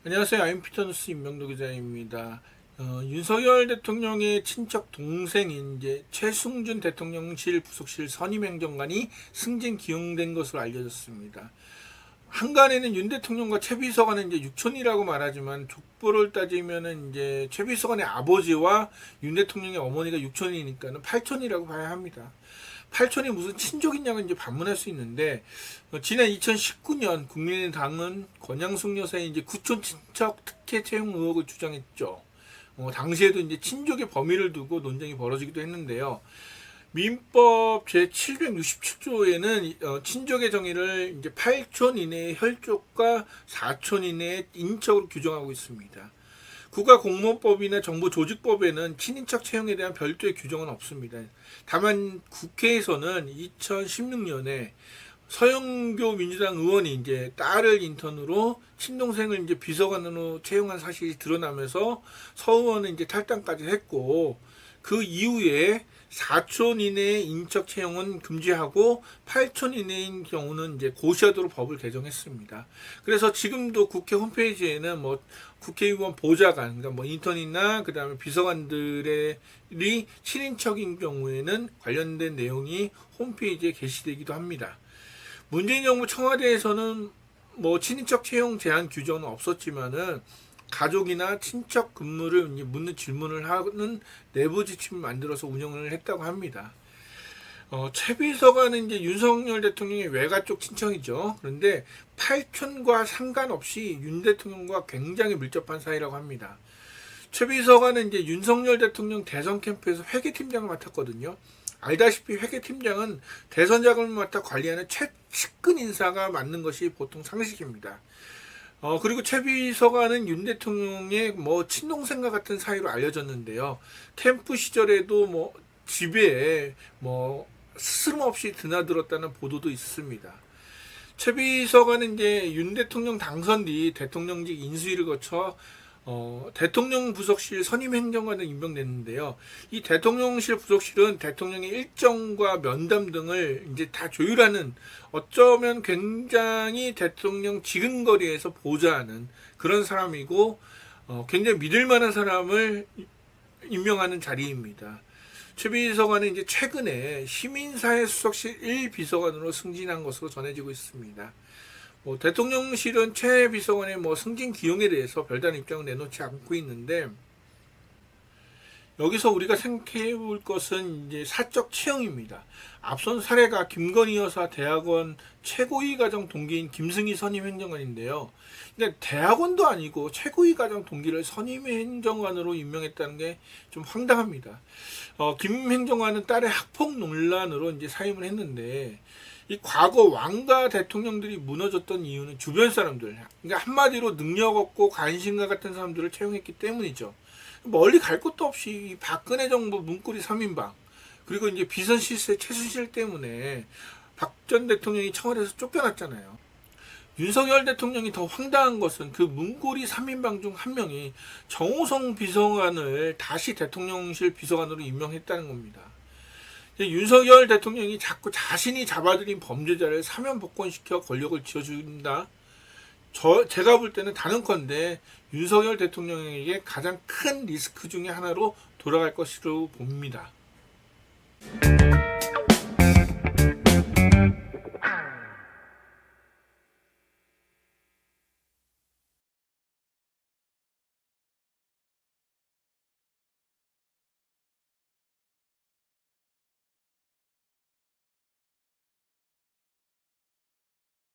안녕하세요. 아임피터뉴스 임명도 기자입니다. 윤석열 대통령의 친척 동생인 이제 최승준 대통령실 부속실 선임행정관이 승진 기용된 것으로 알려졌습니다. 한간에는 윤 대통령과 최 비서관은 이제 육촌이라고 말하지만 족보를 따지면은 이제 최 비서관의 아버지와 윤 대통령의 어머니가 육촌이니까는 팔촌이라고 봐야 합니다. 팔촌이 무슨 친족이냐고 이제 반문할 수 있는데, 지난 2019년 국민의당은 권양숙 여사의 이제 구촌 친척 특혜 채용 의혹을 주장했죠. 당시에도 이제 친족의 범위를 두고 논쟁이 벌어지기도 했는데요. 민법 제767조에는 친족의 정의를 이제 8촌 이내의 혈족과 4촌 이내의 인척으로 규정하고 있습니다. 국가공무원법이나 정부조직법에는 친인척 채용에 대한 별도의 규정은 없습니다. 다만 국회에서는 2016년에 서영교 민주당 의원이 이제 딸을 인턴으로 친동생을 이제 비서관으로 채용한 사실이 드러나면서 서 의원은 이제 탈당까지 했고, 그 이후에 4촌 이내의 인척 채용은 금지하고 8촌 이내인 경우는 이제 고시하도록 법을 개정했습니다. 그래서 지금도 국회 홈페이지에는 뭐 국회의원 보좌관, 그러니까 뭐 인턴이나 그 다음에 비서관들이 친인척인 경우에는 관련된 내용이 홈페이지에 게시되기도 합니다. 문재인 정부 청와대에서는 뭐 친인척 채용 제한 규정은 없었지만은 가족이나 친척 근무를 묻는 질문을 하는 내부 지침을 만들어서 운영을 했다고 합니다. 최 비서관은 이제 윤석열 대통령의 외가 쪽 친척이죠. 그런데 팔촌과 상관없이 윤 대통령과 굉장히 밀접한 사이라고 합니다. 최 비서관은 이제 윤석열 대통령 대선 캠프에서 회계팀장을 맡았거든요. 알다시피 회계팀장은 대선 자금을 맡아 관리하는 최측근 인사가 맡는 것이 보통 상식입니다. 그리고 최 비서관은 윤 대통령의 뭐 친동생과 같은 사이로 알려졌는데요. 캠프 시절에도 뭐 집에 뭐 스스럼없이 드나들었다는 보도도 있습니다. 최 비서관은 이제 윤 대통령 당선 뒤 대통령직 인수위를 거쳐 대통령 부속실 선임행정관으로 임명됐는데요. 이 대통령실 부속실은 대통령의 일정과 면담 등을 이제 다 조율하는, 어쩌면 굉장히 대통령 지근거리에서 보좌하는 그런 사람이고, 굉장히 믿을 만한 사람을 임명하는 자리입니다. 최 비서관은 이제 최근에 시민사회 수석실 1비서관으로 승진한 것으로 전해지고 있습니다. 대통령실은 최 비서관의 승진 기용에 대해서 별다른 입장을 내놓지 않고 있는데, 여기서 우리가 생각해 볼 것은 이제 사적 채용입니다. 앞선 사례가 김건희 여사 대학원 최고위 과정 동기인 김승희 선임 행정관인데요. 근데 대학원도 아니고 최고위 과정 동기를 선임 행정관으로 임명했다는 게 좀 황당합니다. 김 행정관은 딸의 학폭 논란으로 이제 사임을 했는데, 이 과거 왕가 대통령들이 무너졌던 이유는 주변 사람들, 그러니까 한마디로 능력 없고 관심가 같은 사람들을 채용했기 때문이죠. 멀리 갈 것도 없이 이 박근혜 정부 문고리 3인방, 그리고 이제 비선 실세 최순실 때문에 박 전 대통령이 청와대에서 쫓겨났잖아요. 윤석열 대통령이 더 황당한 것은 그 문고리 3인방 중 한 명이 정호성 비서관을 다시 대통령실 비서관으로 임명했다는 겁니다. 윤석열 대통령이 자꾸 자신이 잡아들인 범죄자를 사면 복권시켜 권력을 쥐어준다. 제가 볼 때는 단언컨대 윤석열 대통령에게 가장 큰 리스크 중에 하나로 돌아갈 것으로 봅니다.